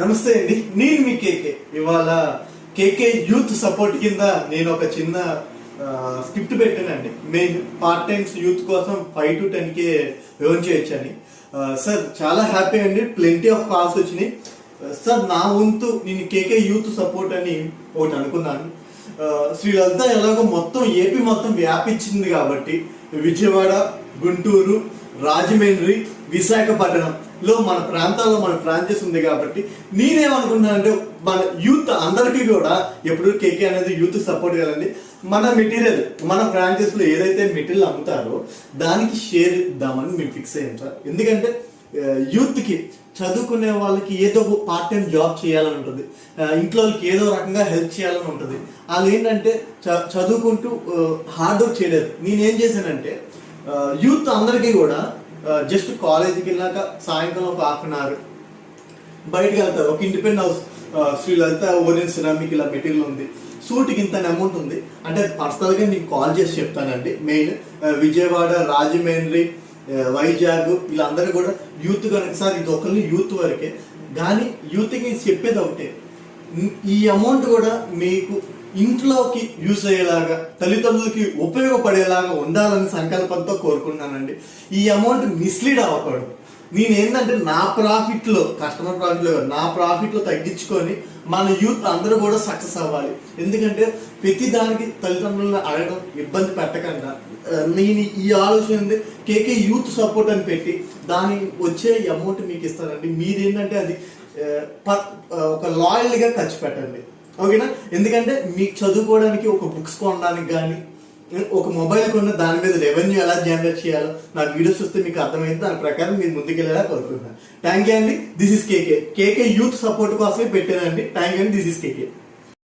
నమస్తే అండి, నేను మీ కేకే. ఇవాళ కేకే యూత్ సపోర్ట్ కింద నేను ఒక చిన్న స్క్రిప్ట్ పెట్టానండి. మెయిన్ పార్ట్ టైమ్స్ యూత్ కోసం 5 to 10K ఎర్న్ చేయొచ్చని. సార్ చాలా హ్యాపీ అండి, ప్లెంటీ ఆఫ్ కాల్స్ వచ్చినాయి. సార్ నా వంతు నేను కేకే యూత్ సపోర్ట్ అని ఒకటి అనుకున్నాను. శ్రీలంతా ఎలాగో మొత్తం ఏపీ మొత్తం వ్యాపించింది కాబట్టి విజయవాడ, గుంటూరు, రాజమండ్రి, విశాఖపట్నం లో మన ప్రాంతాల్లో మన ఫ్రాంచైజ్ ఉంది కాబట్టి నేనేమనుకుంటున్నానంటే మన యూత్ అందరికీ కూడా ఎప్పుడు కేకే అనేది యూత్ సపోర్ట్ కదండి. మన మెటీరియల్ మన ఫ్రాంచైజ్ లో ఏదైతే మెటీరియల్ అమ్ముతారో దానికి షేర్ ఇద్దామని మేము ఫిక్స్ అయ్యాం సార్. ఎందుకంటే యూత్ కి చదువుకునే వాళ్ళకి ఏదో ఒక పార్ట్ టైం జాబ్ చేయాలని ఉంటుంది, ఇంట్లో వాళ్ళకి ఏదో రకంగా హెల్ప్ చేయాలని ఉంటుంది. వాళ్ళు ఏంటంటే చదువుకుంటూ హార్డ్ వర్క్ చేయలేదు. నేనేం చేశానంటే యూత్ అందరికీ కూడా జస్ట్ కాలేజీకి వెళ్ళాక సాయంకాలం ఒక ½ an hour బయటకు వెళ్తారు. ఒక independent house Srilalitha Orion ceramic ఇలా మెటీరియల్ ఉంది, సూట్కి ఇంత అమౌంట్ ఉంది అంటే పర్సనల్గా నేను కాల్ చేసి చెప్తానండి. మెయిన్ విజయవాడ, రాజమండ్రి, వైజాగ్ వీళ్ళందరూ కూడా యూత్ కనుక సార్ ఇది ఒకరిని యూత్ వరకే కానీ యూత్కి నేను చెప్పేది ఒకటే, ఈ అమౌంట్ కూడా మీకు ఇంట్లోకి యూస్ అయ్యేలాగా తల్లిదండ్రులకి ఉపయోగపడేలాగా ఉండాలని సంకల్పంతో కోరుకుంటున్నానండి. ఈ అమౌంట్ మిస్లీడ్ అవ్వకూడదు. నేనేంటంటే నా ప్రాఫిట్లో, కస్టమర్ ప్రాఫిట్లో నా ప్రాఫిట్లో తగ్గించుకొని మన యూత్ అందరూ కూడా సక్సెస్ అవ్వాలి. ఎందుకంటే ప్రతి దానికి తల్లిదండ్రులను అడగడం ఇబ్బంది పెట్టకుండా నేను ఈ ఆలోచన ఉంది కేకే యూత్ సపోర్ట్ అని పెట్టి దాని వచ్చే అమౌంట్ మీకు ఇస్తానండి. మీరేంటంటే అది ఒక లాయల్గా ఖర్చు పెట్టండి, ఓకేనా? ఎందుకంటే మీకు చదువుకోవడానికి ఒక బుక్స్ కొనడానికి కానీ ఒక మొబైల్ కొన్న దాని మీద రెవెన్యూ ఎలా జనరేట్ చేయాలో నాకు వీడియోస్ చూస్తే మీకు అర్థమైంది. దాని ప్రకారం మీరు ముందుకెళ్ళేలా కోరుకుంటున్నాను. థ్యాంక్ యూ అండి. This is KK. KK youth support కోసమే పెట్టానండి. థ్యాంక్ యూ అండి. This is KK.